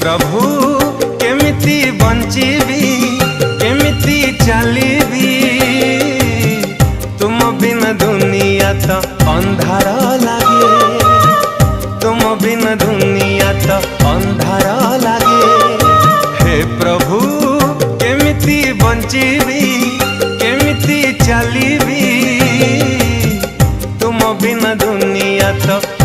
प्रभु केमिति बंचीबी केमिति चलीबी तुम बिन दुनिया तो अंधार लागे तुम बिन दुनिया तो अंधार लागे हे प्रभु केमिति बंचीबी केमिति चलीबी तुम बिन दुनिया तो